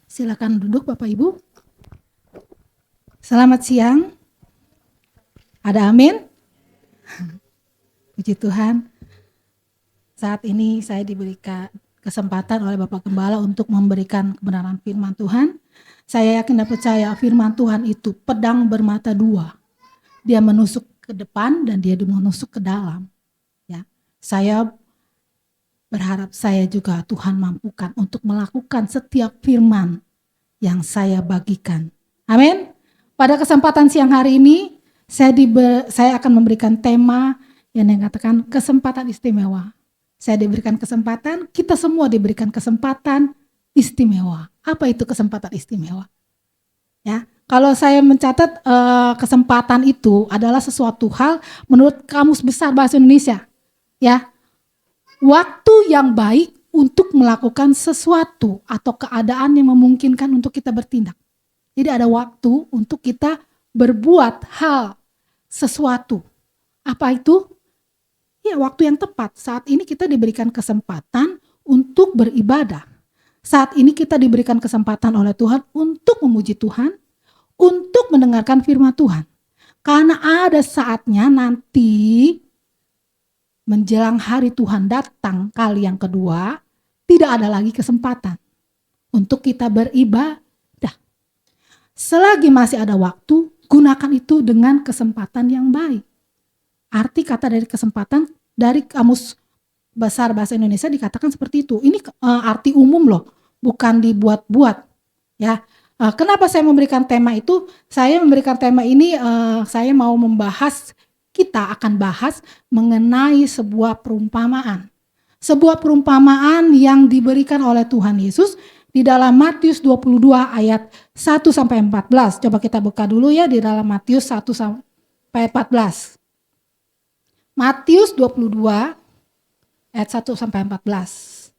Silakan duduk Bapak Ibu. Selamat siang. Ada amin? Puji Tuhan. Saat ini saya diberikan kesempatan oleh Bapak Gembala untuk memberikan kebenaran firman Tuhan. Saya yakin dan percaya firman Tuhan itu pedang bermata dua. Dia menusuk ke depan dan dia menusuk ke dalam. Ya, saya berharap saya juga Tuhan mampukan untuk melakukan setiap firman yang saya bagikan. Amin. Pada kesempatan siang hari ini saya akan memberikan tema yang dikatakan kesempatan istimewa. Saya diberikan kesempatan, kita semua diberikan kesempatan istimewa. Apa itu kesempatan istimewa? Ya, kalau saya mencatat kesempatan itu adalah sesuatu hal menurut Kamus Besar Bahasa Indonesia. Ya, waktu yang baik untuk melakukan sesuatu atau keadaan yang memungkinkan untuk kita bertindak. Jadi ada waktu untuk kita berbuat hal sesuatu. Apa itu? Ya, waktu yang tepat. Saat ini kita diberikan kesempatan untuk beribadah. Saat ini kita diberikan kesempatan oleh Tuhan untuk memuji Tuhan, untuk mendengarkan firman Tuhan. Karena ada saatnya nanti menjelang hari Tuhan datang kali yang kedua, tidak ada lagi kesempatan untuk kita beribadah. Selagi masih ada waktu, gunakan itu dengan kesempatan yang baik. Arti kata dari kesempatan dari Kamus Besar Bahasa Indonesia dikatakan seperti itu. Ini arti umum loh, bukan dibuat-buat. Ya, kenapa saya memberikan tema itu? Saya memberikan tema ini, saya mau membahas, kita akan bahas mengenai sebuah perumpamaan. Sebuah perumpamaan yang diberikan oleh Tuhan Yesus di dalam Matius 22 ayat 1 sampai 14. Coba kita buka dulu ya di dalam Matius 1 sampai 14. Matius 22 ayat 1 sampai 14.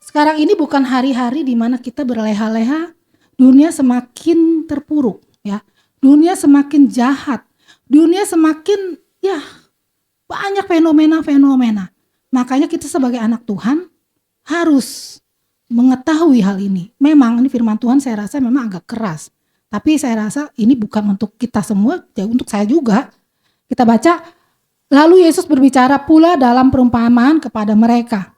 Sekarang ini bukan hari-hari di mana kita berleha-leha, dunia semakin terpuruk ya. Dunia semakin jahat. Dunia semakin banyak fenomena-fenomena. Makanya kita sebagai anak Tuhan harus mengetahui hal ini. Memang ini firman Tuhan saya rasa memang agak keras. Tapi saya rasa ini bukan untuk kita semua, ya untuk saya juga. Kita baca, lalu Yesus berbicara pula dalam perumpamaan kepada mereka.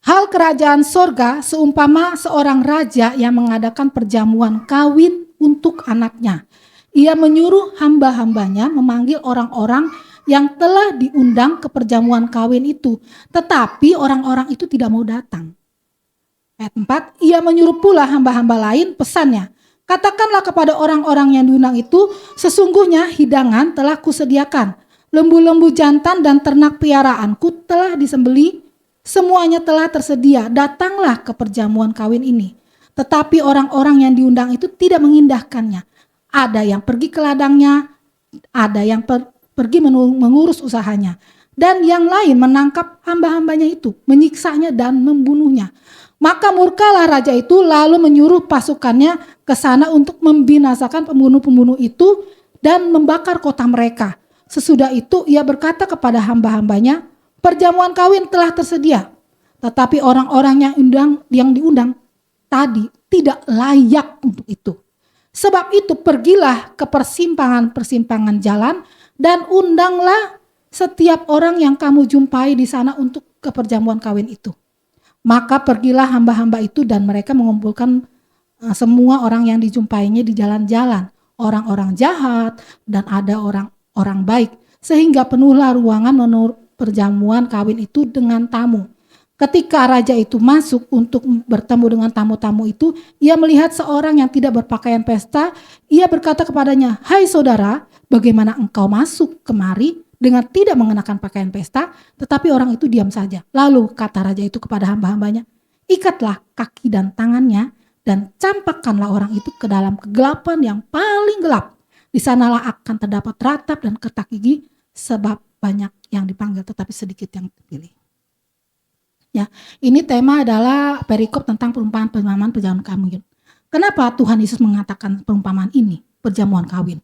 Hal kerajaan sorga seumpama seorang raja yang mengadakan perjamuan kawin untuk anaknya. Ia menyuruh hamba-hambanya memanggil orang-orang yang telah diundang ke perjamuan kawin itu. Tetapi orang-orang itu tidak mau datang. Ayat 4, ia menyuruh pula hamba-hamba lain pesannya. Katakanlah kepada orang-orang yang diundang itu, sesungguhnya hidangan telah kusediakan. Lembu-lembu jantan dan ternak piaraanku telah disembeli, semuanya telah tersedia. Datanglah ke perjamuan kawin ini. Tetapi orang-orang yang diundang itu tidak mengindahkannya. Ada yang pergi ke ladangnya, ada yang pergi mengurus usahanya. Dan yang lain menangkap hamba-hambanya itu, menyiksanya dan membunuhnya. Maka murkalah raja itu lalu menyuruh pasukannya ke sana untuk membinasakan pembunuh-pembunuh itu dan membakar kota mereka. Sesudah itu ia berkata kepada hamba-hambanya, perjamuan kawin telah tersedia. Tetapi orang-orang yang diundang tadi tidak layak untuk itu. Sebab itu pergilah ke persimpangan-persimpangan jalan dan undanglah setiap orang yang kamu jumpai di sana untuk ke perjamuan kawin itu. Maka pergilah hamba-hamba itu dan mereka mengumpulkan semua orang yang dijumpainya di jalan-jalan. Orang-orang jahat dan ada orang-orang baik. Sehingga penuhlah ruangan menurut perjamuan kawin itu dengan tamu. Ketika raja itu masuk untuk bertemu dengan tamu-tamu itu, ia melihat seorang yang tidak berpakaian pesta. Ia berkata kepadanya, hai saudara, bagaimana engkau masuk kemari dengan tidak mengenakan pakaian pesta? Tetapi orang itu diam saja. Lalu kata raja itu kepada hamba-hambanya, ikatlah kaki dan tangannya dan campakkanlah orang itu ke dalam kegelapan yang paling gelap. Di sanalah akan terdapat ratap dan ketak gigi, sebab banyak yang dipanggil tetapi sedikit yang dipilih. Ya, ini tema adalah perikop tentang perumpamaan perjamuan kawin. Kenapa Tuhan Yesus mengatakan perumpamaan ini, perjamuan kawin?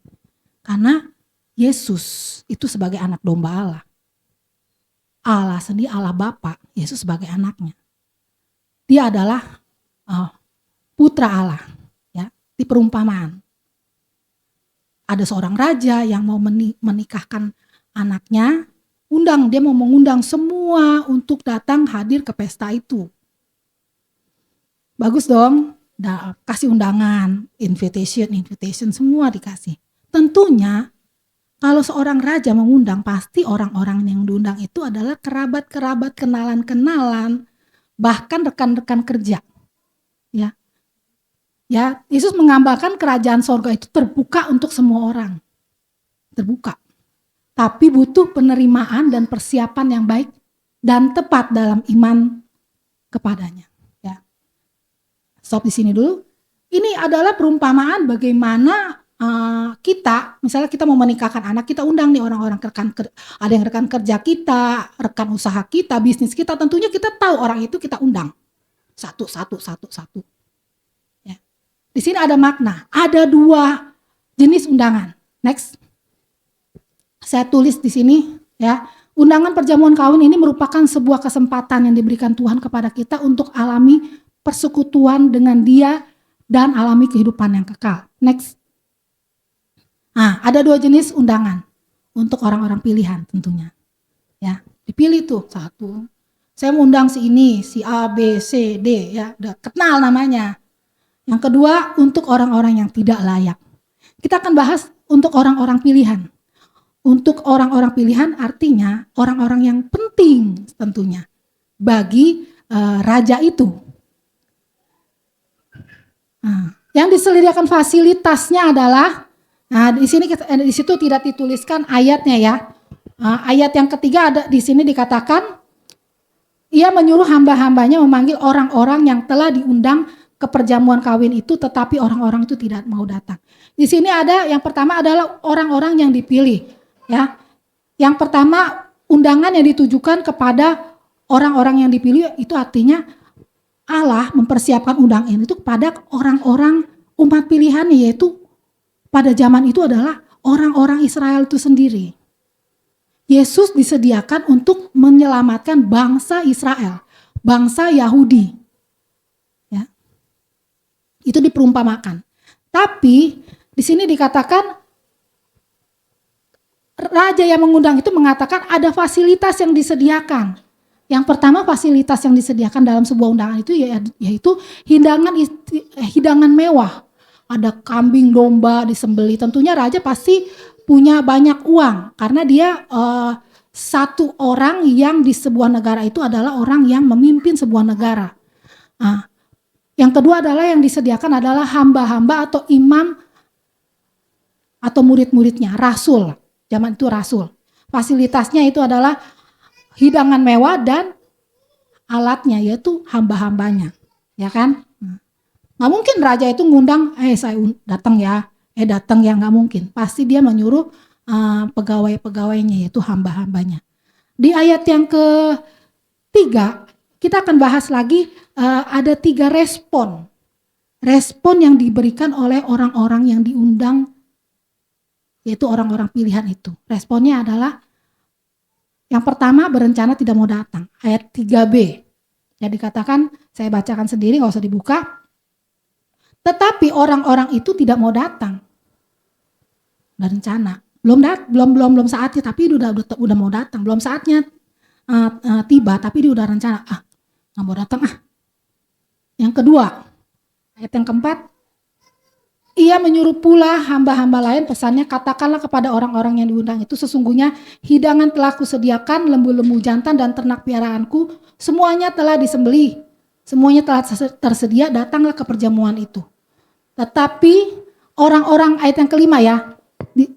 Karena Yesus itu sebagai anak domba Allah. Allah sendiri, Allah Bapa, Yesus sebagai anaknya. dia adalah putra Allah, ya, di perumpamaan. Ada seorang raja yang mau menikahkan anaknya, dia mau mengundang semua untuk datang hadir ke pesta itu. Bagus dong, kasih undangan, invitation semua dikasih. Tentunya kalau seorang raja mengundang, pasti orang-orang yang diundang itu adalah kerabat-kerabat, kenalan-kenalan, bahkan rekan-rekan kerja. Ya, Yesus menggambarkan kerajaan sorga itu terbuka untuk semua orang. Terbuka. Tapi butuh penerimaan dan persiapan yang baik dan tepat dalam iman kepadanya. Ya. Stop di sini dulu. Ini adalah perumpamaan bagaimana kita, misalnya kita mau menikahkan anak, kita undang nih orang-orang ada yang rekan kerja kita, rekan usaha kita, bisnis kita, tentunya kita tahu orang itu kita undang. Satu. Ya. Di sini ada makna, ada 2 jenis undangan. Next. Saya tulis di sini, ya. Undangan perjamuan kawin ini merupakan sebuah kesempatan yang diberikan Tuhan kepada kita untuk alami persekutuan dengan Dia dan alami kehidupan yang kekal. Next. Nah, ada 2 jenis undangan untuk orang-orang pilihan tentunya. Ya, dipilih tuh 1. Saya mengundang si ini, si A, B, C, D, ya, udah kenal namanya. Yang kedua, untuk orang-orang yang tidak layak. Kita akan bahas untuk orang-orang pilihan. Untuk orang-orang pilihan artinya orang-orang yang penting tentunya bagi raja itu. Nah, yang disediakan fasilitasnya adalah, nah di situ tidak dituliskan ayatnya ya. Ayat yang ketiga ada di sini dikatakan, ia menyuruh hamba-hambanya memanggil orang-orang yang telah diundang ke perjamuan kawin itu, tetapi orang-orang itu tidak mau datang. Di sini ada yang pertama adalah orang-orang yang dipilih, ya. Yang pertama undangan yang ditujukan kepada orang-orang yang dipilih itu artinya Allah mempersiapkan undangan itu kepada orang-orang umat pilihannya, yaitu pada zaman itu adalah orang-orang Israel itu sendiri. Yesus disediakan untuk menyelamatkan bangsa Israel, bangsa Yahudi. Ya. Itu diperumpamakan. Tapi di sini dikatakan raja yang mengundang itu mengatakan ada fasilitas yang disediakan. Yang pertama fasilitas yang disediakan dalam sebuah undangan itu yaitu hidangan mewah. Ada kambing domba disembelih. Tentunya raja pasti punya banyak uang karena dia satu orang yang di sebuah negara itu adalah orang yang memimpin sebuah negara. Nah, yang kedua adalah yang disediakan adalah hamba-hamba atau imam atau murid-muridnya, rasul. Zaman itu rasul. Fasilitasnya itu adalah hidangan mewah dan alatnya yaitu hamba-hambanya, ya kan? Nggak mungkin raja itu ngundang, saya datang ya, datang ya, nggak mungkin. Pasti dia menyuruh pegawai-pegawainya yaitu hamba-hambanya. Di ayat yang ke-3 kita akan bahas lagi ada 3 respon yang diberikan oleh orang-orang yang diundang, yaitu orang-orang pilihan itu. Responnya adalah yang pertama berencana tidak mau datang, ayat 3b. Ya dikatakan, saya bacakan sendiri nggak usah dibuka. Tetapi orang-orang itu tidak mau datang. Berencana, belum saatnya, tapi udah mau datang. Belum saatnya tiba, tapi dia udah rencana, nggak mau datang . Yang kedua, ayat yang keempat, ia menyuruh pula hamba-hamba lain, pesannya katakanlah kepada orang-orang yang diundang itu, sesungguhnya hidangan telah kusediakan, lembu-lembu jantan dan ternak piaraanku, semuanya telah disembelih, semuanya telah tersedia, datanglah ke perjamuan itu. Tetapi orang-orang, ayat yang kelima ya,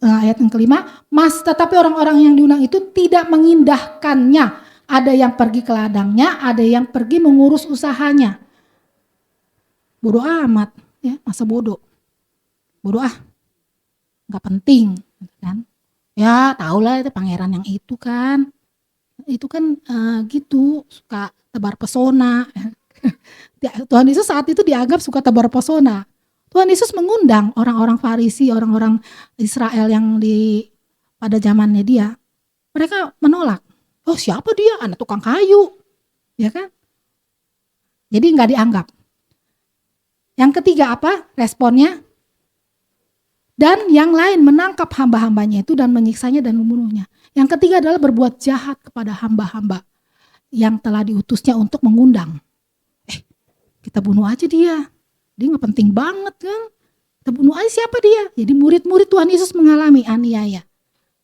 ayat yang kelima, tetapi orang-orang yang diundang itu tidak mengindahkannya. Ada yang pergi ke ladangnya, ada yang pergi mengurus usahanya. Bodoh amat, ya, masa bodoh. Bodoh nggak penting, kan? Ya tahulah itu pangeran yang itu kan gitu, suka tebar pesona. Tuhan Yesus saat itu dianggap suka tebar pesona. Tuhan Yesus mengundang orang-orang Farisi, orang-orang Israel yang pada zamannya dia. Mereka menolak. Oh siapa dia? Anak tukang kayu. Ya kan? Jadi nggak dianggap. Yang ketiga apa responnya? Dan yang lain menangkap hamba-hambanya itu dan menyiksanya dan membunuhnya. Yang ketiga adalah berbuat jahat kepada hamba-hamba yang telah diutusnya untuk mengundang. Kita bunuh aja dia. Dia nggak penting banget kan. Kita bunuh aja siapa dia. Jadi murid-murid Tuhan Yesus mengalami aniaya.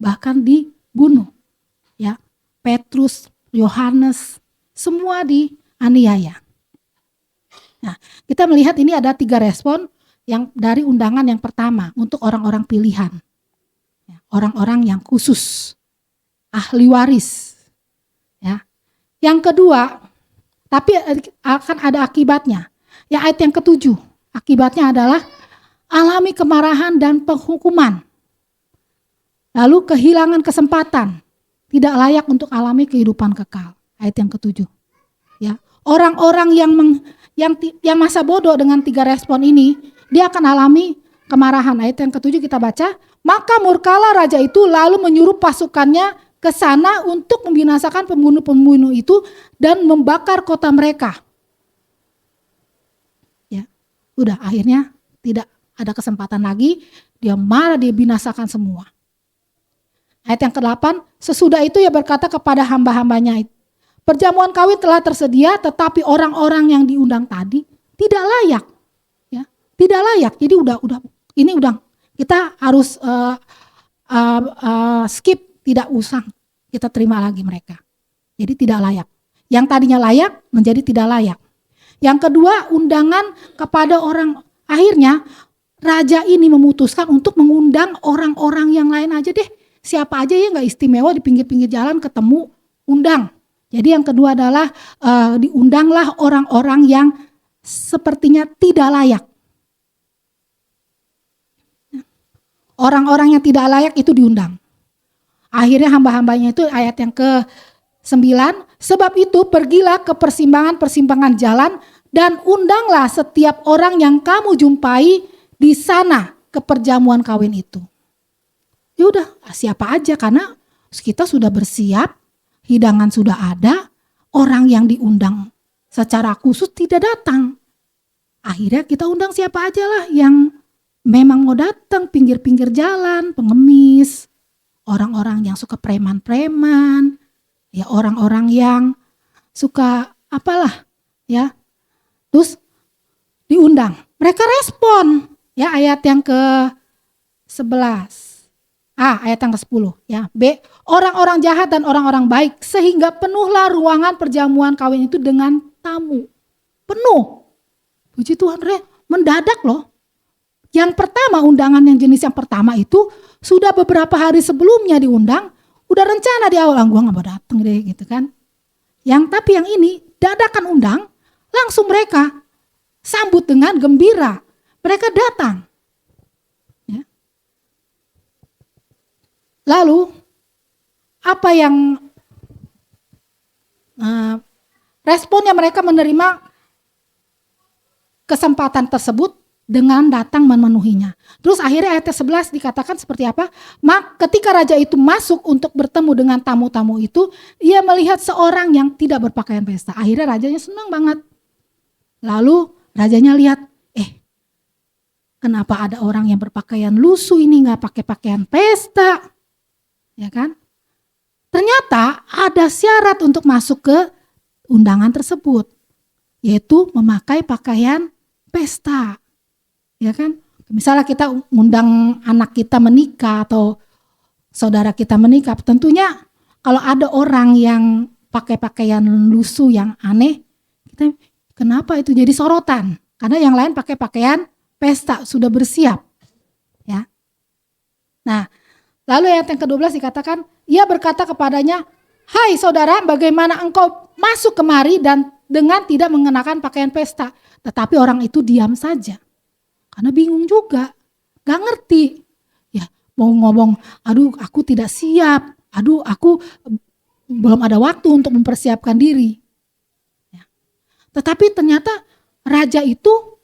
Bahkan dibunuh. Ya, Petrus, Yohanes, semua dianiaya. Nah, kita melihat ini ada 3 respon yang dari undangan yang pertama untuk orang-orang pilihan. Orang-orang yang khusus, ahli waris. Ya. Yang kedua, tapi akan ada akibatnya. Ya, ayat yang ke-7, akibatnya adalah alami kemarahan dan penghukuman. Lalu kehilangan kesempatan, tidak layak untuk alami kehidupan kekal. Ayat yang ke-7. Ya, orang-orang yang masa bodoh dengan 3 respon ini, dia akan alami kemarahan. Ayat yang ke-7 kita baca, maka murkalah raja itu lalu menyuruh pasukannya ke sana untuk membinasakan pembunuh-pembunuh itu dan membakar kota mereka. Ya, udah akhirnya tidak ada kesempatan lagi, dia marah, dia binasakan semua. Ayat yang ke-8, sesudah itu ia berkata kepada hamba-hambanya, perjamuan kawin telah tersedia, tetapi orang-orang yang diundang tadi tidak layak. Ya, tidak layak. Jadi ini udah kita harus skip, tidak usah kita terima lagi mereka. Jadi tidak layak. Yang tadinya layak menjadi tidak layak. Yang kedua, undangan kepada orang, akhirnya raja ini memutuskan untuk mengundang orang-orang yang lain aja deh. Siapa aja yang gak istimewa di pinggir-pinggir jalan ketemu, undang. Jadi yang kedua adalah diundanglah orang-orang yang sepertinya tidak layak. Orang-orang yang tidak layak itu diundang. Akhirnya hamba-hambanya itu ayat yang ke-9. Sebab itu pergilah ke persimpangan-persimpangan jalan dan undanglah setiap orang yang kamu jumpai di sana ke perjamuan kawin itu. Ya udah, siapa aja karena kita sudah bersiap, hidangan sudah ada, orang yang diundang secara khusus tidak datang. Akhirnya kita undang siapa aja lah yang memang mau datang, pinggir-pinggir jalan, pengemis, orang-orang yang suka preman-preman, ya orang-orang yang suka apalah, ya. Terus diundang. Mereka respon, ya ayat yang ke-11. Ayat yang ke-10 ya. B, orang-orang jahat dan orang-orang baik sehingga penuhlah ruangan perjamuan kawin itu dengan tamu. Penuh. Puji Tuhan, mendadak loh. Yang pertama, undangan yang jenis yang pertama itu sudah beberapa hari sebelumnya diundang, udah rencana di awal, gua gak mau dateng deh gitu kan. Tapi yang ini dadakan undang, langsung mereka sambut dengan gembira. Mereka datang. Lalu apa yang responnya mereka menerima kesempatan tersebut dengan datang memenuhinya. Terus akhirnya ayat 11 dikatakan seperti apa? Ketika raja itu masuk untuk bertemu dengan tamu-tamu itu, ia melihat seorang yang tidak berpakaian pesta. Akhirnya rajanya senang banget. Lalu rajanya lihat, kenapa ada orang yang berpakaian lusuh ini gak pakai pakaian pesta? Ya kan? Ternyata ada syarat untuk masuk ke undangan tersebut, yaitu memakai pakaian pesta. Ya kan? Misalnya kita undang anak kita menikah atau saudara kita menikah, tentunya kalau ada orang yang pakai pakaian lusuh yang aneh, kita kenapa itu jadi sorotan? Karena yang lain pakai pakaian pesta, sudah bersiap. Ya. Nah, lalu ayat yang ke-12 dikatakan, ia berkata kepadanya, hai saudara, bagaimana engkau masuk kemari dan dengan tidak mengenakan pakaian pesta? Tetapi orang itu diam saja. Karena bingung juga, gak ngerti. Ya, mau ngomong, aduh aku tidak siap, aduh aku belum ada waktu untuk mempersiapkan diri. Ya. Tetapi ternyata raja itu,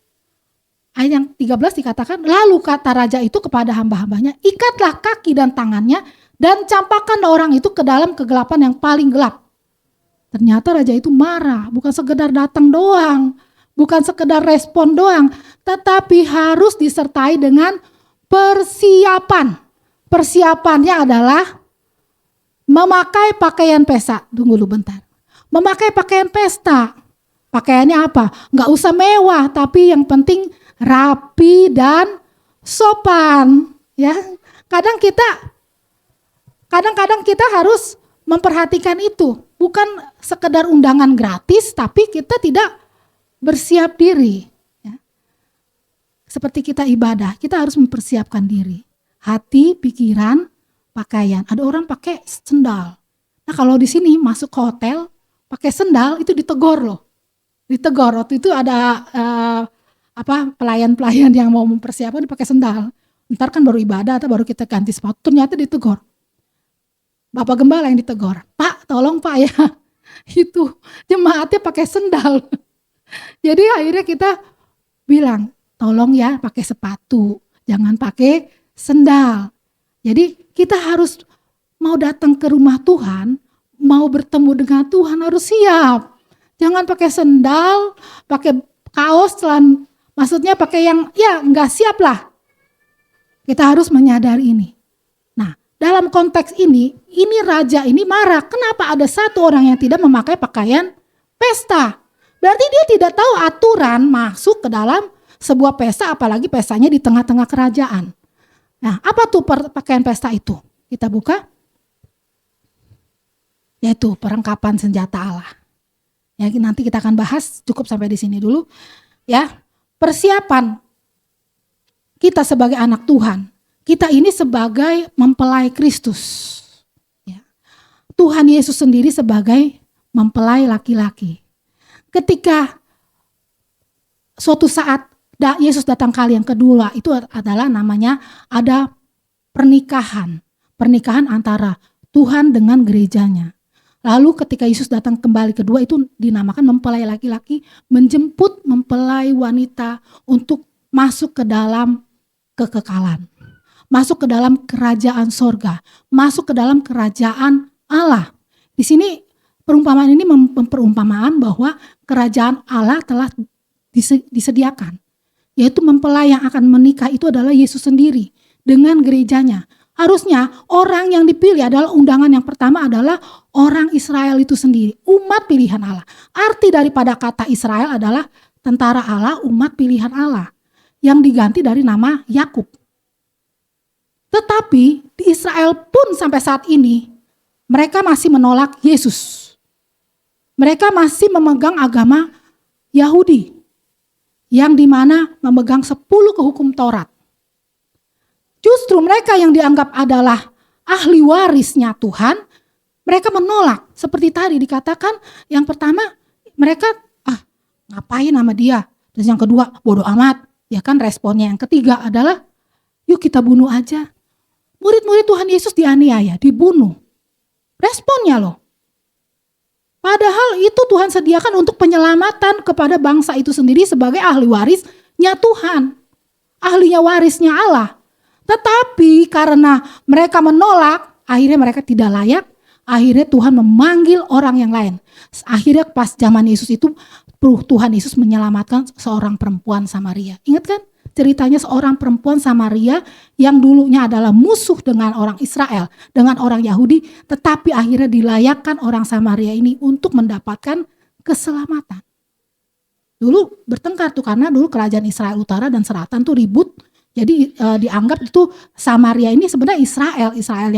ayat yang 13 dikatakan, lalu kata raja itu kepada hamba-hambanya, ikatlah kaki dan tangannya dan campakkan orang itu ke dalam kegelapan yang paling gelap. Ternyata raja itu marah, bukan sekedar datang doang, bukan sekedar respon doang, tetapi harus disertai dengan persiapan. Persiapannya adalah memakai pakaian pesta. Tunggu dulu bentar. Memakai pakaian pesta. Pakaiannya apa? Nggak usah mewah, tapi yang penting rapi dan sopan. Ya, kadang-kadang kita harus memperhatikan itu. Bukan sekedar undangan gratis, tapi kita tidak bersiap diri. Ya. Seperti kita ibadah, kita harus mempersiapkan diri. Hati, pikiran, pakaian. Ada orang pakai sendal. Nah kalau di sini masuk ke hotel, pakai sendal itu ditegur loh. Ditegur. Waktu itu ada pelayan-pelayan yang mau mempersiapkan pakai sendal. Ntar kan baru ibadah atau baru kita ganti sepatu, ternyata ditegur. Bapak gembala yang ditegur, Pak tolong Pak ya, itu jemaatnya pakai sendal. Jadi akhirnya kita bilang, tolong ya pakai sepatu, jangan pakai sendal. Jadi kita harus mau datang ke rumah Tuhan, mau bertemu dengan Tuhan harus siap. Jangan pakai sendal, pakai kaos, maksudnya pakai yang ya enggak siap lah. Kita harus menyadari ini. Nah, dalam konteks ini raja ini marah. Kenapa ada satu orang yang tidak memakai pakaian pesta? Berarti dia tidak tahu aturan masuk ke dalam sebuah pesta, apalagi pestanya di tengah-tengah kerajaan. Nah, apa tuh pakaian pesta itu? Kita buka. Yaitu perlengkapan senjata Allah. Ya, nanti kita akan bahas, cukup sampai di sini dulu. Ya, persiapan kita sebagai anak Tuhan. Kita ini sebagai mempelai Kristus. Ya. Tuhan Yesus sendiri sebagai mempelai laki-laki. Ketika suatu saat Yesus datang kali yang kedua, itu adalah namanya ada pernikahan. Pernikahan antara Tuhan dengan gerejanya. Lalu ketika Yesus datang kembali kedua itu dinamakan mempelai laki-laki, menjemput mempelai wanita untuk masuk ke dalam kekekalan. Masuk ke dalam kerajaan sorga, masuk ke dalam kerajaan Allah. Di sini perumpamaan ini memperumpamaan bahwa kerajaan Allah telah disediakan. Yaitu mempelai yang akan menikah itu adalah Yesus sendiri dengan gerejanya. Harusnya orang yang dipilih adalah undangan yang pertama adalah orang Israel itu sendiri, umat pilihan Allah. Arti daripada kata Israel adalah tentara Allah, umat pilihan Allah. Yang diganti dari nama Yakub. Tetapi di Israel pun sampai saat ini mereka masih menolak Yesus. Mereka masih memegang agama Yahudi yang dimana memegang 10 hukum Taurat. Justru mereka yang dianggap adalah ahli warisnya Tuhan, mereka menolak. Seperti tadi dikatakan yang pertama mereka ngapain sama dia. Terus yang kedua bodoh amat. Ya kan responnya yang ketiga adalah yuk kita bunuh aja. Murid-murid Tuhan Yesus dianiaya, dibunuh. Responnya loh. Padahal itu Tuhan sediakan untuk penyelamatan kepada bangsa itu sendiri sebagai ahli warisnya Tuhan. Ahlinya warisnya Allah. Tetapi karena mereka menolak, akhirnya mereka tidak layak. Akhirnya Tuhan memanggil orang yang lain. Akhirnya pas zaman Yesus itu Tuhan Yesus menyelamatkan seorang perempuan Samaria. Ingat kan ceritanya seorang perempuan Samaria yang dulunya adalah musuh dengan orang Israel, dengan orang Yahudi, tetapi akhirnya dilayakkan orang Samaria ini untuk mendapatkan keselamatan. Dulu bertengkar tuh karena dulu kerajaan Israel utara dan selatan tuh ribut. Jadi dianggap itu Samaria ini sebenarnya Israel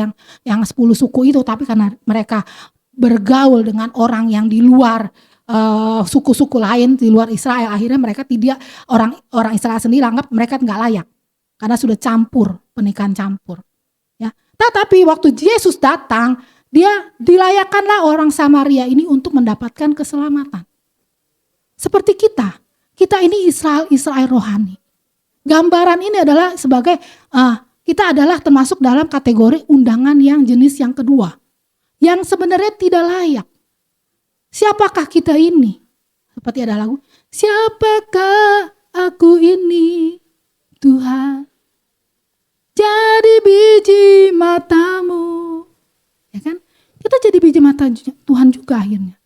yang 10 suku itu, tapi karena mereka bergaul dengan orang yang di luar suku-suku lain di luar Israel, akhirnya mereka tidak orang Israel sendiri anggap mereka nggak layak karena sudah pernikahan campur. Ya, tetapi waktu Yesus datang, dia dilayakkanlah orang Samaria ini untuk mendapatkan keselamatan. Seperti kita ini Israel rohani. Gambaran ini adalah sebagai kita adalah termasuk dalam kategori undangan yang jenis yang kedua, yang sebenarnya tidak layak. Siapakah kita ini? Seperti ada lagu, siapakah aku ini Tuhan, jadi biji matamu. Ya kan? Kita jadi biji mata Tuhan juga akhirnya.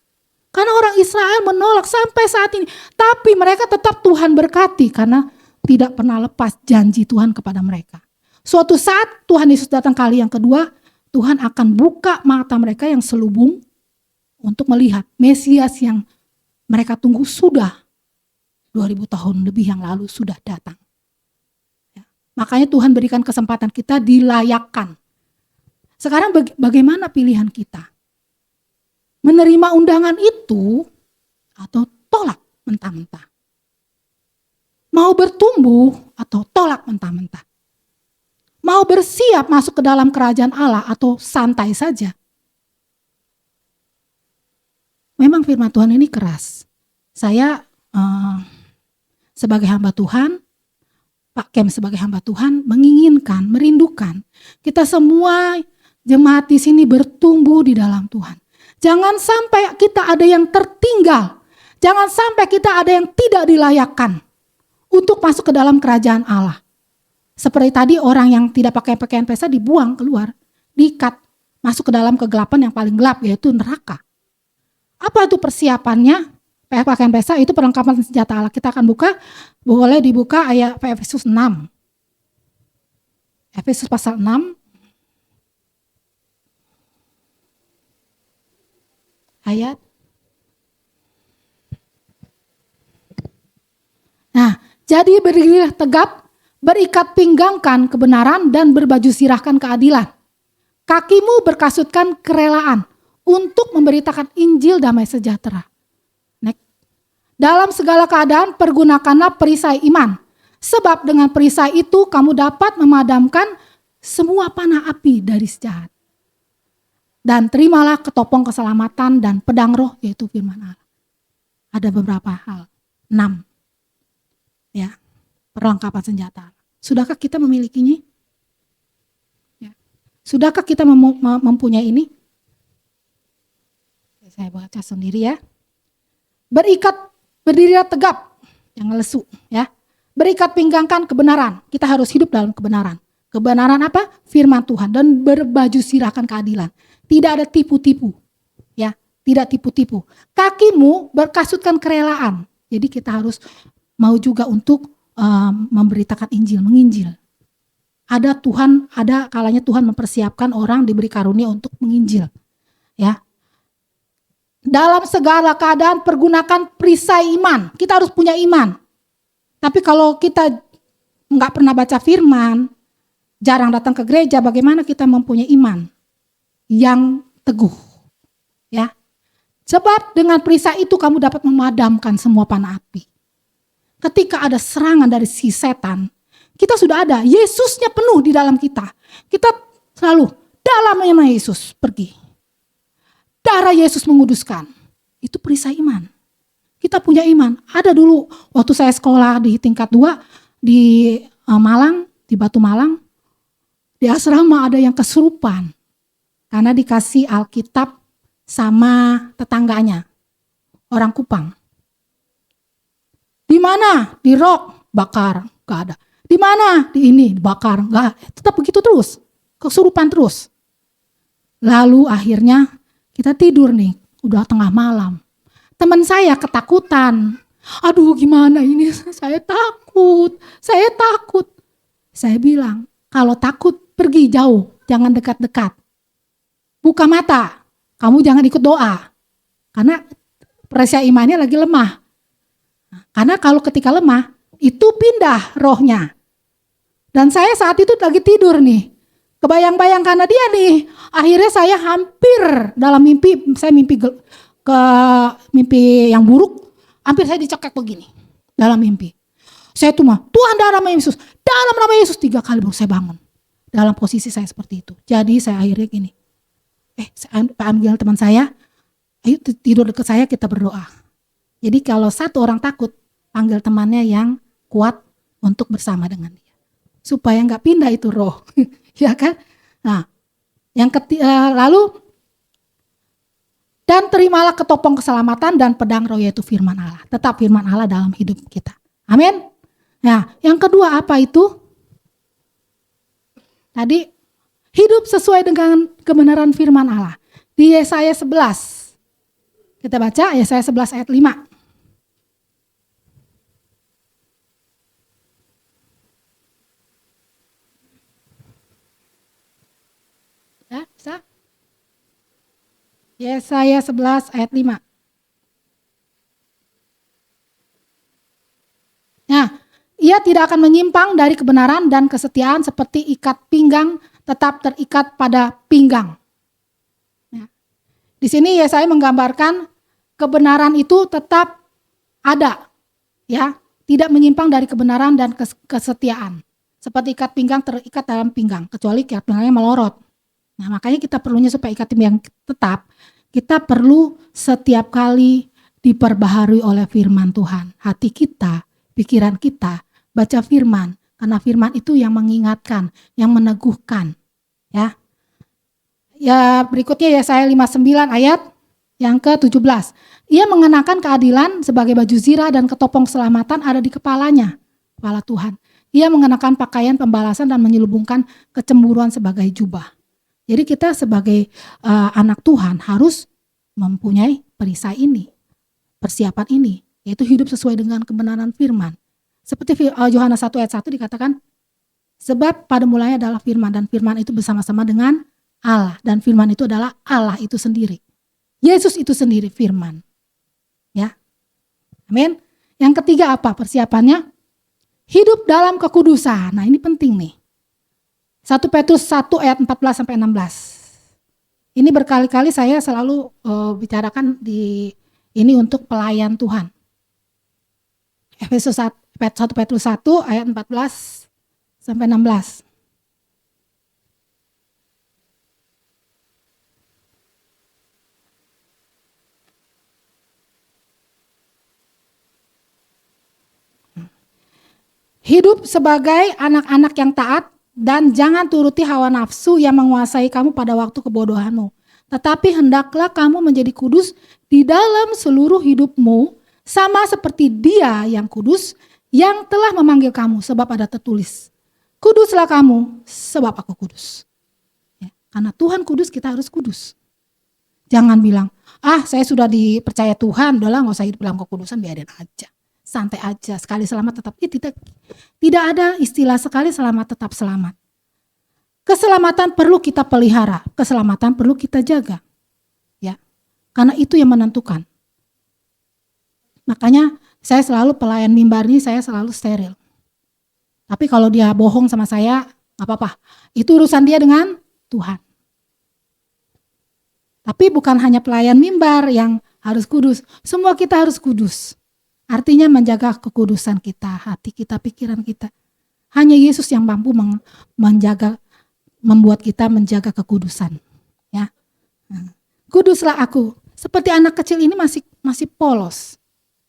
Karena orang Israel menolak sampai saat ini. Tapi mereka tetap Tuhan berkati karena tidak pernah lepas janji Tuhan kepada mereka. Suatu saat Tuhan Yesus datang kali yang kedua, Tuhan akan buka mata mereka yang selubung untuk melihat Mesias yang mereka tunggu sudah 2000 tahun lebih yang lalu sudah datang. Ya. Makanya Tuhan berikan kesempatan kita dilayakkan. Sekarang bagaimana pilihan kita? Menerima undangan itu atau tolak mentah-mentah? Mau bertumbuh atau tolak mentah-mentah? Mau bersiap masuk ke dalam kerajaan Allah atau santai saja? Memang firman Tuhan ini keras. Saya sebagai hamba Tuhan, Pak Kem sebagai hamba Tuhan menginginkan, merindukan kita semua jemaat di sini bertumbuh di dalam Tuhan. Jangan sampai kita ada yang tertinggal. Jangan sampai kita ada yang tidak dilayakkan untuk masuk ke dalam kerajaan Allah. Seperti tadi orang yang tidak pakai pakaian pesta dibuang keluar, diikat, masuk ke dalam kegelapan yang paling gelap yaitu neraka. Apa itu persiapannya? Pakaian pesta itu perlengkapan senjata Allah. Kita akan buka, boleh dibuka ayat Efesus 6. Efesus pasal 6. Ayat. Nah, jadi berdirilah tegap, berikat pinggangkan kebenaran dan berbaju sirahkan keadilan. Kakimu berkasutkan kerelaan untuk memberitakan Injil damai sejahtera. Next. Dalam segala keadaan pergunakanlah perisai iman. Sebab dengan perisai itu kamu dapat memadamkan semua panah api dari sejahat. Dan terimalah ketopong keselamatan dan pedang roh yaitu firman Allah. Ada beberapa hal. 6. Ya, perlengkapan senjata. Sudahkah kita memilikinya? Ya. Sudahkah kita mempunyai ini? Saya baca sendiri ya. Berdirilah tegap, jangan lesu ya. Berikat pinggangkan kebenaran. Kita harus hidup dalam kebenaran. Kebenaran apa? Firman Tuhan dan berbaju sirahkan keadilan. Tidak ada tipu-tipu, ya, tidak tipu-tipu. Kakimu berkasutkan kerelaan. Jadi kita harus mau juga untuk memberitakan Injil, menginjil. Ada kalanya Tuhan mempersiapkan orang diberi karunia untuk menginjil, ya. Dalam segala keadaan pergunakan perisai iman. Kita harus punya iman. Tapi kalau kita nggak pernah baca firman, jarang datang ke gereja, bagaimana kita mempunyai iman yang teguh, ya. Sebab dengan perisai itu kamu dapat memadamkan semua panah api. Ketika ada serangan dari si setan, kita sudah ada, Yesusnya penuh di dalam kita. Kita selalu dalam nama Yesus pergi. Darah Yesus menguduskan. Itu perisai iman. Kita punya iman. Ada dulu waktu saya sekolah di tingkat 2 di Malang, di Batu Malang, di asrama ada yang kesurupan. Karena dikasih Alkitab sama tetangganya, orang Kupang. Di mana? Di rok, bakar, gak ada. Di mana? Di ini, bakar, gak. Tetap begitu terus, kesurupan terus. Lalu akhirnya kita tidur nih, udah tengah malam. Teman saya ketakutan. Aduh gimana ini, saya takut. Saya bilang, kalau takut pergi jauh, jangan dekat-dekat. Buka mata, kamu jangan ikut doa. Karena perisai imannya lagi lemah. Karena kalau ketika lemah, itu pindah rohnya. Dan saya saat itu lagi tidur nih. Kebayang-bayang karena dia nih. Akhirnya saya hampir dalam mimpi, saya mimpi yang buruk. Hampir saya dicekek begini dalam mimpi. Saya tuh mah, Tuhan dalam nama Yesus. Dalam nama Yesus 3 kali baru saya bangun. Dalam posisi saya seperti itu. Jadi saya akhirnya gini. Saya panggil teman saya, ayo tidur dekat saya kita berdoa. Jadi kalau satu orang takut, panggil temannya yang kuat untuk bersama dengan dia. Supaya gak pindah itu roh. Ya kan? Nah, lalu, dan terimalah ketopong keselamatan dan pedang roh yaitu firman Allah. Tetap firman Allah dalam hidup kita. Amin. Nah, yang kedua apa itu? Tadi, hidup sesuai dengan kebenaran firman Allah. Di Yesaya 11. Kita baca Yesaya 11 ayat 5. Ya, bisa? Yesaya 11 ayat 5. Nah, ia tidak akan menyimpang dari kebenaran dan kesetiaan seperti ikat pinggang tetap terikat pada pinggang. Ya. Di sini Yesaya menggambarkan kebenaran itu tetap ada, ya, tidak menyimpang dari kebenaran dan kesetiaan. Seperti ikat pinggang terikat dalam pinggang, kecuali ikat pinggangnya melorot. Nah, makanya kita perlunya supaya ikat pinggang tetap, kita perlu setiap kali diperbaharui oleh firman Tuhan. Hati kita, pikiran kita, baca firman, karena firman itu yang mengingatkan, yang meneguhkan. Ya, ya berikutnya Yesaya 59 ayat yang ke-17. Ia mengenakan keadilan sebagai baju zirah dan ketopong keselamatan ada di kepalanya, kepala Tuhan. Ia mengenakan pakaian pembalasan dan menyelubungkan kecemburuan sebagai jubah. Jadi kita sebagai anak Tuhan harus mempunyai perisai ini, persiapan ini, yaitu hidup sesuai dengan kebenaran firman. Seperti Yohanes 1 ayat 1 dikatakan, sebab pada mulanya adalah firman dan firman itu bersama-sama dengan Allah dan firman itu adalah Allah itu sendiri. Yesus itu sendiri firman. Ya. Amin. Yang ketiga apa persiapannya? Hidup dalam kekudusan. Nah, ini penting nih. 1 Petrus 1 ayat 14 sampai 16. Ini berkali-kali saya selalu bicarakan di ini untuk pelayan Tuhan. Efesus 1 Petrus 1 ayat 14 sampai 16. Hidup sebagai anak-anak yang taat dan jangan turuti hawa nafsu yang menguasai kamu pada waktu kebodohanmu. Tetapi hendaklah kamu menjadi kudus di dalam seluruh hidupmu, sama seperti Dia yang kudus yang telah memanggil kamu, sebab ada tertulis, kuduslah kamu sebab aku kudus. Ya, karena Tuhan kudus, kita harus kudus. Jangan bilang, saya sudah dipercaya Tuhan, udahlah gak usah hidup dalam kekudusan, biarin aja. Santai aja, sekali selamat tetap. Tidak ada istilah sekali selamat tetap selamat. Keselamatan perlu kita pelihara, keselamatan perlu kita jaga. Ya. Karena itu yang menentukan. Makanya saya selalu pelayan mimbar ini saya selalu steril. Tapi kalau dia bohong sama saya, gak apa-apa. Itu urusan dia dengan Tuhan. Tapi bukan hanya pelayan mimbar yang harus kudus, semua kita harus kudus. Artinya menjaga kekudusan kita, hati kita, pikiran kita. Hanya Yesus yang mampu membuat kita menjaga kekudusan. Ya, kuduslah aku. Seperti anak kecil ini masih polos,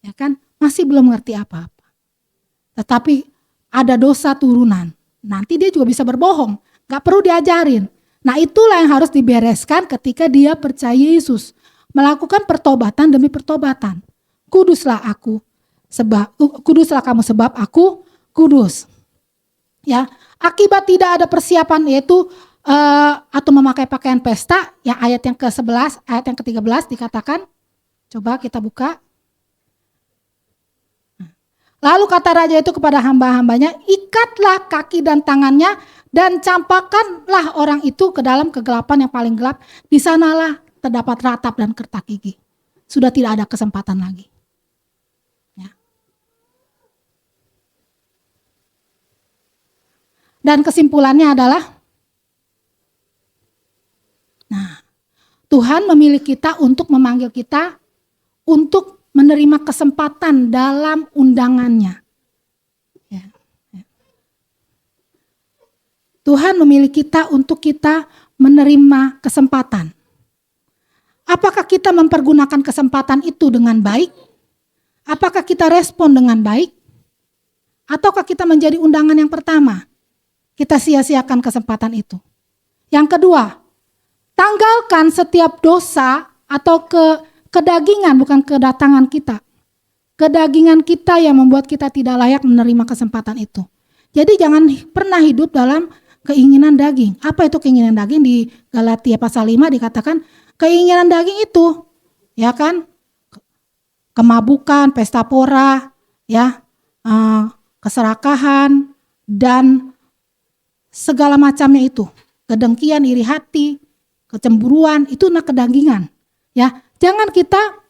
ya kan? Masih belum ngerti apa-apa. Tetapi ada dosa turunan. Nanti dia juga bisa berbohong. Gak perlu diajarin. Nah, itulah yang harus dibereskan ketika dia percaya Yesus. Melakukan pertobatan demi pertobatan. Kuduslah aku. Kuduslah kamu sebab aku kudus. Ya, akibat tidak ada persiapan yaitu atau memakai pakaian pesta, yang ayat yang ke-11, ayat yang ke-13 dikatakan, coba kita buka. Lalu kata raja itu kepada hamba-hambanya, ikatlah kaki dan tangannya dan campakkanlah orang itu ke dalam kegelapan yang paling gelap. Di sanalah terdapat ratap dan kertak gigi. Sudah tidak ada kesempatan lagi. Dan kesimpulannya adalah, Tuhan memilih kita untuk memanggil kita untuk menerima kesempatan dalam undangannya. Ya. Tuhan memilih kita untuk kita menerima kesempatan. Apakah kita mempergunakan kesempatan itu dengan baik? Apakah kita respon dengan baik? Ataukah kita menjadi undangan yang pertama? Kita sia-siakan kesempatan itu. Yang kedua, tanggalkan setiap dosa atau kedagingan, bukan kedatangan kita. Kedagingan kita yang membuat kita tidak layak menerima kesempatan itu. Jadi jangan pernah hidup dalam keinginan daging. Apa itu keinginan daging? Di Galatia pasal 5 dikatakan keinginan daging itu, ya kan, kemabukan, pesta pora, ya, keserakahan, dan segala macamnya itu. Kedengkian, iri hati, kecemburuan, itu kedagingan. Ya, jangan kita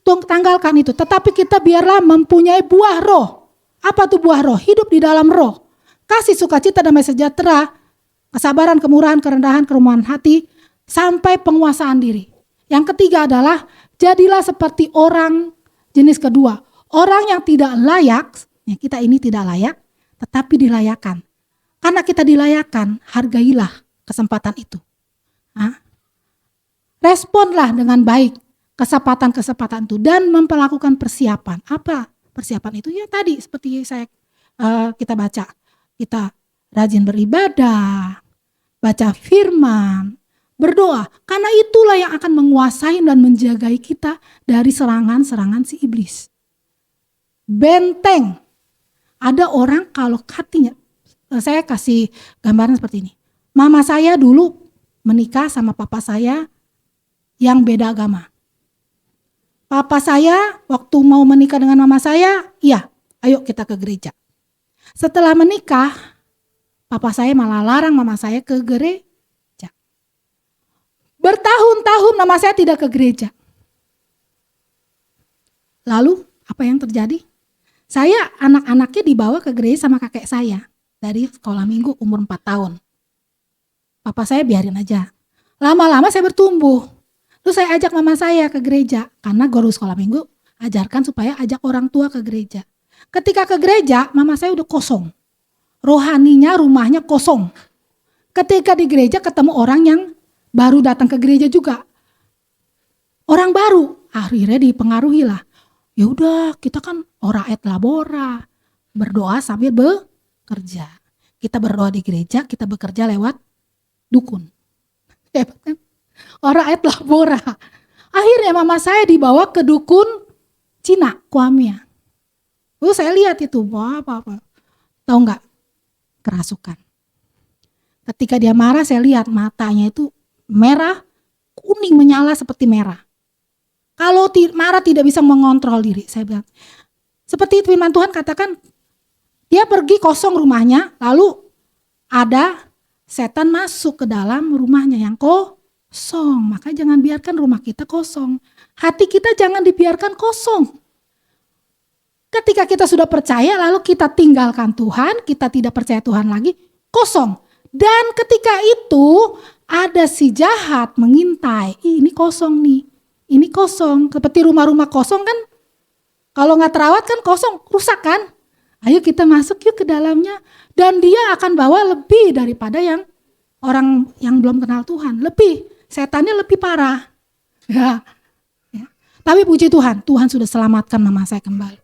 tanggalkan itu, tetapi kita biarlah mempunyai buah roh. Apa tuh buah roh? Hidup di dalam roh. Kasih, sukacita, damai sejahtera, kesabaran, kemurahan, kerendahan, kerumahan hati, sampai penguasaan diri. Yang ketiga adalah jadilah seperti orang jenis kedua. Orang yang tidak layak, ya kita ini tidak layak, tetapi dilayakkan. Karena kita dilayakkan, hargailah kesempatan itu. Responlah dengan baik kesempatan-kesempatan itu dan memperlakukan persiapan. Apa persiapan itu? Ya tadi seperti kita baca. Kita rajin beribadah, baca firman, berdoa. Karena itulah yang akan menguasai dan menjagai kita dari serangan-serangan si iblis. Benteng. Ada orang kalau hatinya, saya kasih gambaran seperti ini. Mama saya dulu menikah sama papa saya yang beda agama. Papa saya waktu mau menikah dengan mama saya, iya, ayo kita ke gereja. Setelah menikah, papa saya malah larang mama saya ke gereja. Bertahun-tahun mama saya tidak ke gereja. Lalu apa yang terjadi? Saya anak-anaknya dibawa ke gereja sama kakek saya dari sekolah minggu umur 4 tahun. Papa saya biarin aja. Lama-lama saya bertumbuh. Terus saya ajak mama saya ke gereja karena guru sekolah minggu ajarkan supaya ajak orang tua ke gereja. Ketika ke gereja, mama saya udah kosong. Rohaninya, rumahnya kosong. Ketika di gereja ketemu orang yang baru datang ke gereja juga. Orang baru, akhirnya dipengaruhi lah. Ya udah, kita kan ora et labora, berdoa sambil bekerja. Kita berdoa di gereja, kita bekerja lewat dukun. Hebat kan? Ora et labora. Akhirnya mama saya dibawa ke dukun Cina, Kuamia. Saya lihat itu, apa. Tahu nggak? Kerasukan. Ketika dia marah, saya lihat matanya itu merah, kuning menyala seperti merah. Kalau marah tidak bisa mengontrol diri, saya bilang. Seperti firman Tuhan katakan, dia pergi kosong rumahnya, lalu ada setan masuk ke dalam rumahnya yang kosong. Maka jangan biarkan rumah kita kosong. Hati kita jangan dibiarkan kosong. Ketika kita sudah percaya lalu kita tinggalkan Tuhan, kita tidak percaya Tuhan lagi, kosong. Dan ketika itu ada si jahat mengintai, ini kosong nih, ini kosong. Seperti rumah-rumah kosong kan, kalau nggak terawat kan kosong, rusak kan. Ayo kita masuk yuk ke dalamnya. Dan dia akan bawa lebih daripada yang orang yang belum kenal Tuhan. Lebih, setannya lebih parah. Ya. Tapi puji Tuhan, Tuhan sudah selamatkan mama saya kembali.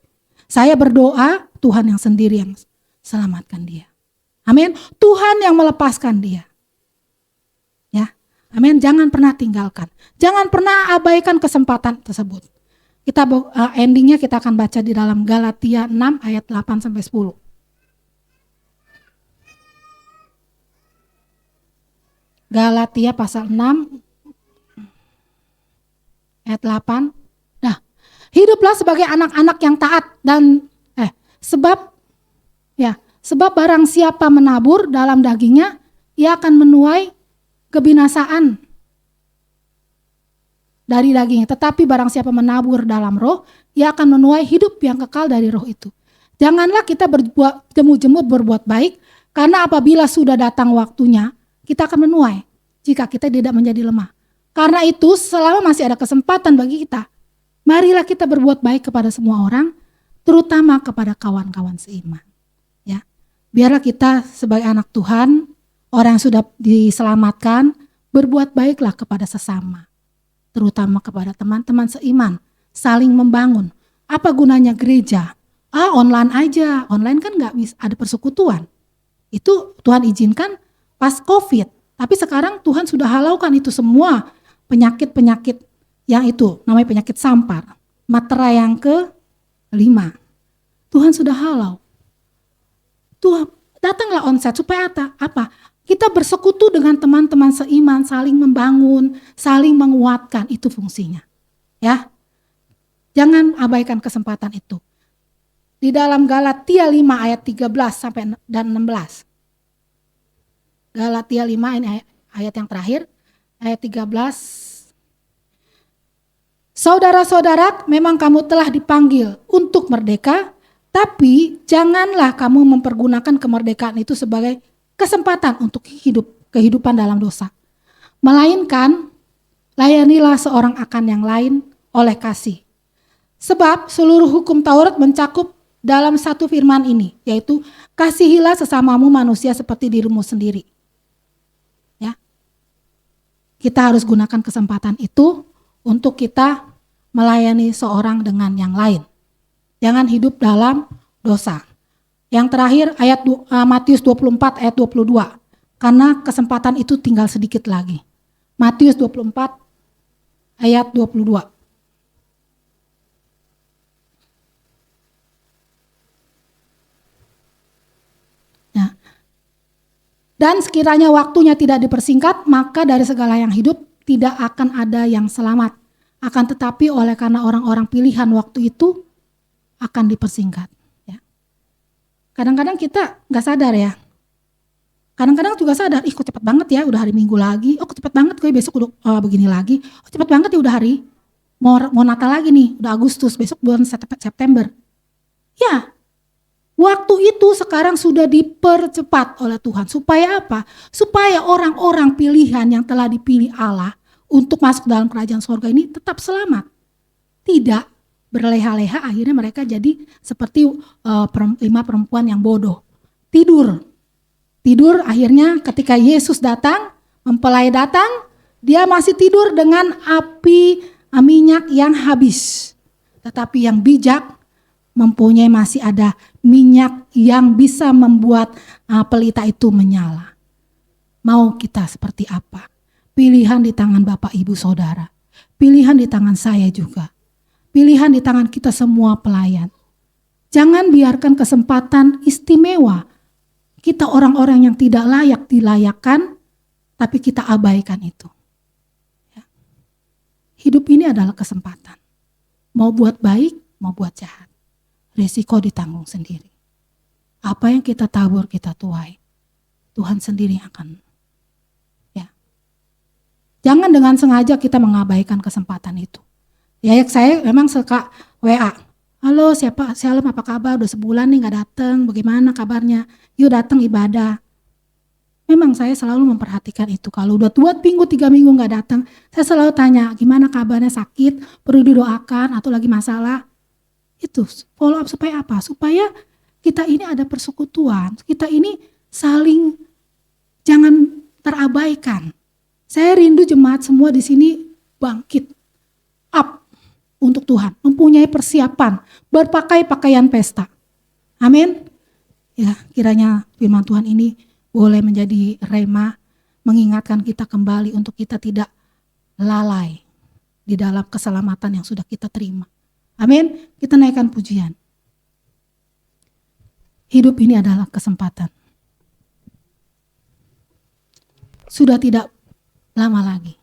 Saya berdoa, Tuhan yang sendiri yang selamatkan dia. Amin. Tuhan yang melepaskan dia. Ya. Amin. Jangan pernah tinggalkan. Jangan pernah abaikan kesempatan tersebut. Kita endingnya kita akan baca di dalam Galatia 6 ayat 8 sampai 10. Galatia pasal 6 ayat 8. Nah, hiduplah sebagai anak-anak yang taat dan sebab barang siapa menabur dalam dagingnya, ia akan menuai kebinasaan dari dagingnya. Tetapi barang siapa menabur dalam roh, ia akan menuai hidup yang kekal dari roh itu. Janganlah kita jemu-jemu berbuat baik, karena apabila sudah datang waktunya, kita akan menuai jika kita tidak menjadi lemah. Karena itu selama masih ada kesempatan bagi kita, marilah kita berbuat baik kepada semua orang, terutama kepada kawan-kawan seiman. Ya, biarlah kita sebagai anak Tuhan, orang yang sudah diselamatkan, berbuat baiklah kepada sesama, terutama kepada teman-teman seiman, saling membangun. Apa gunanya gereja? Online aja, online kan nggak bisa ada persekutuan. Itu Tuhan izinkan pas COVID, tapi sekarang Tuhan sudah halaukan itu semua penyakit-penyakit yang itu namanya penyakit sampar. Materai yang ke-5. Tuhan sudah halau. Tuhan datanglah onsite supaya apa? Kita bersekutu dengan teman-teman seiman, saling membangun, saling menguatkan, itu fungsinya. Ya. Jangan abaikan kesempatan itu. Di dalam Galatia 5 ayat 13 sampai dan 16. Galatia 5 ini ayat yang terakhir, ayat 13. Saudara-saudara, memang kamu telah dipanggil untuk merdeka, tapi janganlah kamu mempergunakan kemerdekaan itu sebagai kesempatan untuk kehidupan dalam dosa. Melainkan, layanilah seorang akan yang lain oleh kasih. Sebab seluruh hukum Taurat mencakup dalam satu firman ini, yaitu kasihilah sesamamu manusia seperti dirimu sendiri. Ya. Kita harus gunakan kesempatan itu untuk kita melayani seorang dengan yang lain. Jangan hidup dalam dosa. Yang terakhir ayat Matius 24 ayat 22. Karena kesempatan itu tinggal sedikit lagi. Matius 24 ayat 22. Nah, dan sekiranya waktunya tidak dipersingkat, maka dari segala yang hidup tidak akan ada yang selamat. Akan tetapi oleh karena orang-orang pilihan waktu itu akan dipersingkat. Ya. Kadang-kadang kita nggak sadar ya. Kadang-kadang juga sadar, kok cepet banget ya udah hari Minggu lagi. Kok cepet banget gue besok udah begini lagi. Cepet banget ya udah hari mau Natal lagi nih, udah Agustus, besok bulan September. Ya, waktu itu sekarang sudah dipercepat oleh Tuhan. Supaya apa? Supaya orang-orang pilihan yang telah dipilih Allah untuk masuk dalam kerajaan surga ini tetap selamat. Tidak berleha-leha, akhirnya mereka jadi seperti 5 perempuan yang bodoh. Tidur akhirnya ketika Yesus datang, mempelai datang, dia masih tidur dengan api minyak yang habis. Tetapi yang bijak mempunyai masih ada minyak yang bisa membuat pelita itu menyala. Mau kita seperti apa? Pilihan di tangan Bapak Ibu Saudara. Pilihan di tangan saya juga. Pilihan di tangan kita semua pelayan. Jangan biarkan kesempatan istimewa. Kita orang-orang yang tidak layak dilayakkan, tapi kita abaikan itu. Ya. Hidup ini adalah kesempatan. Mau buat baik, mau buat jahat. Risiko ditanggung sendiri. Apa yang kita tabur, kita tuai. Tuhan sendiri akan. Jangan dengan sengaja kita mengabaikan kesempatan itu. Ya, saya memang suka WA. Halo, Shalom, apa kabar? Udah sebulan nih gak datang. Bagaimana kabarnya? Yuk datang ibadah. Memang saya selalu memperhatikan itu. Kalau udah 2 minggu, 3 minggu gak datang, saya selalu tanya, gimana kabarnya, sakit, perlu didoakan atau lagi masalah? Itu follow up supaya apa? Supaya kita ini ada persekutuan. Kita ini saling jangan terabaikan. Saya rindu jemaat semua di sini bangkit up untuk Tuhan, mempunyai persiapan, berpakai pakaian pesta. Amin. Ya, kiranya firman Tuhan ini boleh menjadi rema, mengingatkan kita kembali untuk kita tidak lalai di dalam keselamatan yang sudah kita terima. Amin. Kita naikkan pujian. Hidup ini adalah kesempatan. Sudah tidak lama lagi.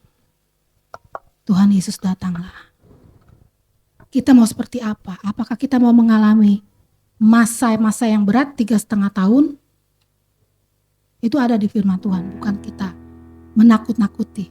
Tuhan Yesus datanglah. Kita mau seperti apa? Apakah kita mau mengalami masa-masa yang berat 3,5 tahun? Itu ada di firman Tuhan, bukan kita menakut-nakuti.